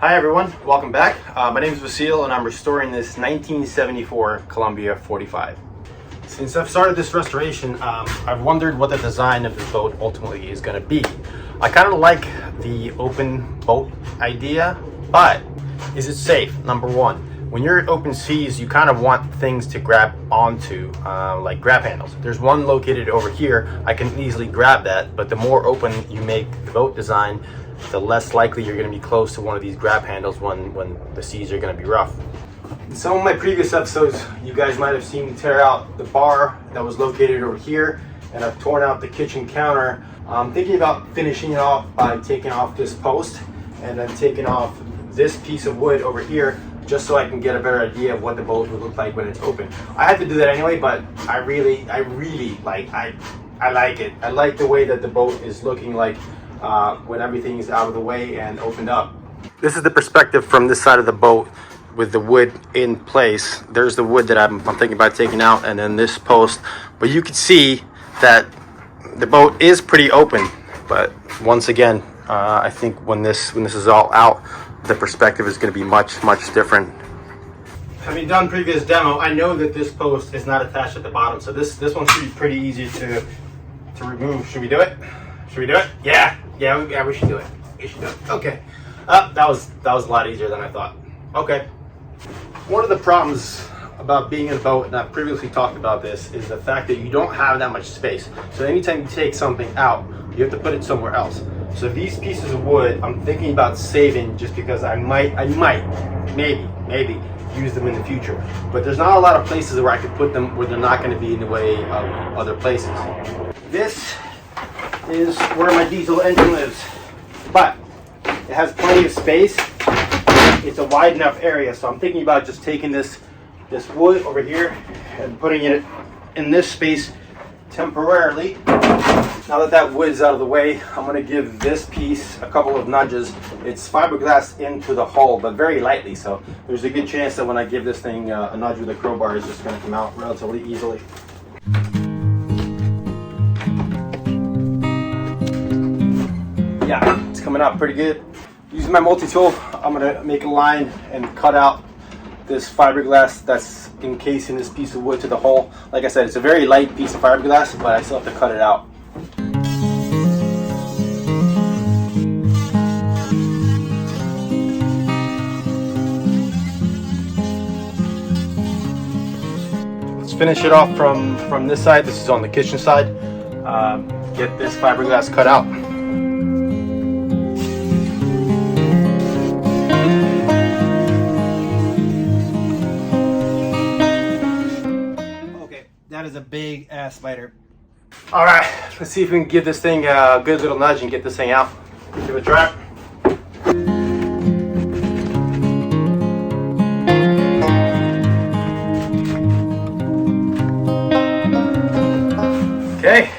Hi everyone, welcome back. My name is Vasil and I'm restoring this 1974 Columbia 45. Since I've started this restoration, I've wondered what the design of the boat ultimately is going to be. I kind of like the open boat idea, but is it safe? Number one, when you're at open seas, you kind of want things to grab onto, like grab handles. There's one located over here. I can easily grab that, but the more open you make the boat design, the less likely you're going to be close to one of these grab handles when the seas are going to be rough. In some of my previous episodes, you guys might have seen me tear out the bar that was located over here, and I've torn out the kitchen counter. I'm thinking about finishing it off by taking off this post and then taking off this piece of wood over here, just so I can get a better idea of what the boat would look like when it's open. I had to do that anyway, but I really like it. I like the way that the boat is looking like when everything is out of the way and opened up. This is the perspective from this side of the boat with the wood in place. There's the wood that I'm thinking about taking out, and then this post. But you can see that the boat is pretty open. But once again, I think when this is all out, the perspective is going to be much different. Having done previous demo, I know that this post is not attached at the bottom, so this one should be pretty easy to remove. Should we do it? Should we do it? Yeah, we should do it. We should do it. Okay. That was a lot easier than I thought. Okay. One of the problems about being in a boat, and I've previously talked about this, is the fact that you don't have that much space. So anytime you take something out, you have to put it somewhere else. So these pieces of wood, I'm thinking about saving just because I might, maybe use them in the future. But there's not a lot of places where I could put them where they're not going to be in the way of other places. This is where my diesel engine lives, but it has plenty of space. It's a wide enough area, so I'm thinking about just taking this wood over here and putting it in this space temporarily. Now that wood is out of the way, I'm going to give this piece a couple of nudges. It's fiberglass into the hull, but very lightly, so there's a good chance that when I give this thing a nudge with a crowbar, it's just going to come out relatively easily. Yeah, it's coming out pretty good. Using my multi-tool, I'm going to make a line and cut out this fiberglass that's encasing this piece of wood to the hull. Like I said, it's a very light piece of fiberglass, but I still have to cut it out. Let's finish it off from this side. This is on the kitchen side. Get this fiberglass cut out. That is a big ass spider. All right, let's see if we can give this thing a good little nudge and get this thing out. Give it a try. Okay.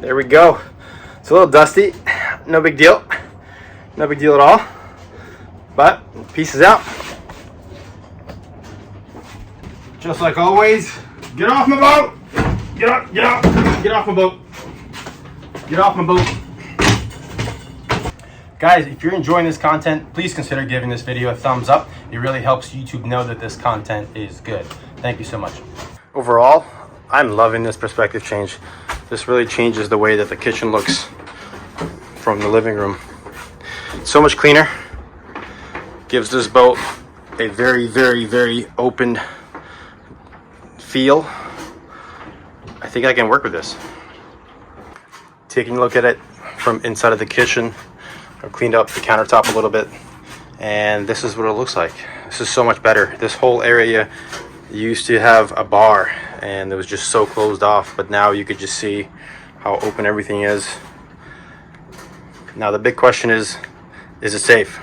There we go. It's a little dusty. No big deal. No big deal at all. But pieces out. Just like always, get off my boat! Get off my boat! Get off my boat! Guys, if you're enjoying this content, please consider giving this video a thumbs up. It really helps YouTube know that this content is good. Thank you so much. Overall, I'm loving this perspective change. This really changes the way that the kitchen looks from the living room. So much cleaner. Gives this boat a very open feel. I think I can work with this. Taking a look at it from inside of the kitchen, I've cleaned up the countertop a little bit, and this is what it looks like. This is so much better. This whole area used to have a bar and it was just so closed off, but now you could just see how open everything is. Now the big question is it safe?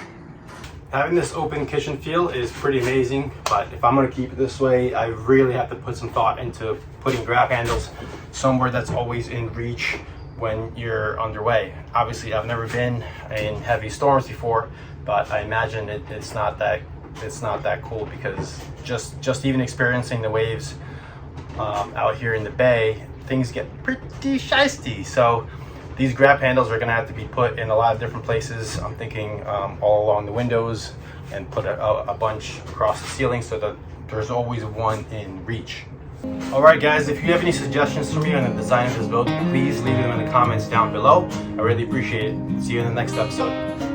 Having this open kitchen feel is pretty amazing, but if I'm going to keep it this way, I really have to put some thought into putting grab handles somewhere that's always in reach when you're underway. Obviously, I've never been in heavy storms before, but I imagine it's not that cool, because just even experiencing the waves out here in the bay, things get pretty shiesty. So These grab handles are going to have to be put in a lot of different places. I'm thinking all along the windows, and put a bunch across the ceiling so that there's always one in reach. Alright guys, if you have any suggestions for me on the design of this boat, please leave them in the comments down below. I really appreciate it. See you in the next episode.